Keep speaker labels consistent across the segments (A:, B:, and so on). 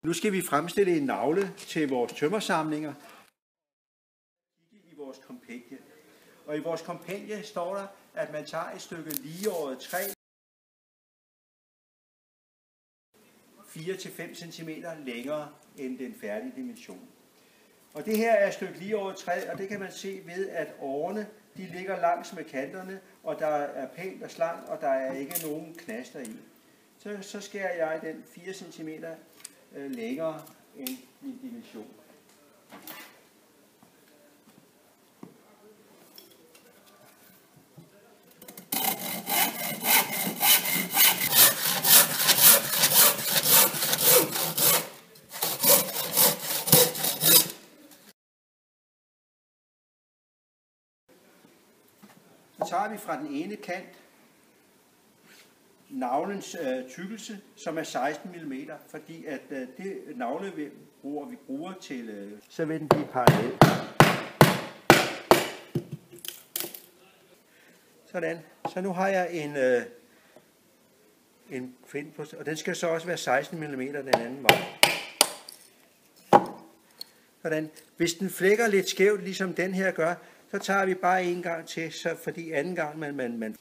A: Nu skal vi fremstille en navle til vores tømmersamlinger i vores kompendie. Og i vores kompendie står der, at man tager et stykke ligeåret træ 4-5 cm længere end den færdige dimension. Og det her er et stykke ligeåret træ, og det kan man se ved, at årene de ligger langs med kanterne, og der er pænt og slank, og der er ikke nogen knaster i. Så skærer jeg den 4 cm længere end min dimension. Så tager vi fra den ene kant navlens tykkelse, som er 16 mm, fordi at det navle vi bruger til, så vil den blive parallel. Sådan. Så nu har jeg en kvind på, og den skal så også være 16 mm den anden vej. Sådan. Hvis den flækker lidt skævt, ligesom den her gør, så tager vi bare en gang til, så fordi anden gang man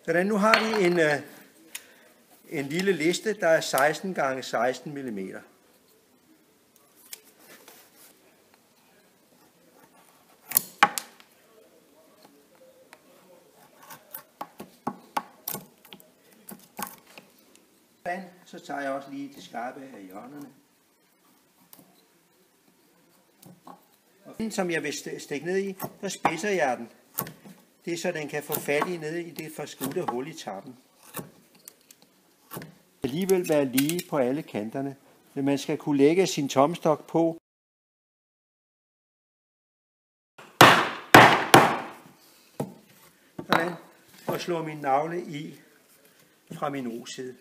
A: Sådan, nu har vi en lille liste, der er 16 x 16 mm. Så tager jeg også lige det skarpe af hjørnerne. Og den, som jeg vil stikke ned i, der spidser jeg den. Det er så, den kan få fat i nede i det forskudte hul i tappen. Det skal alligevel være lige på alle kanterne, men man skal kunne lægge sin tomstok på. Sådan, og slå min navle i fra min O-side.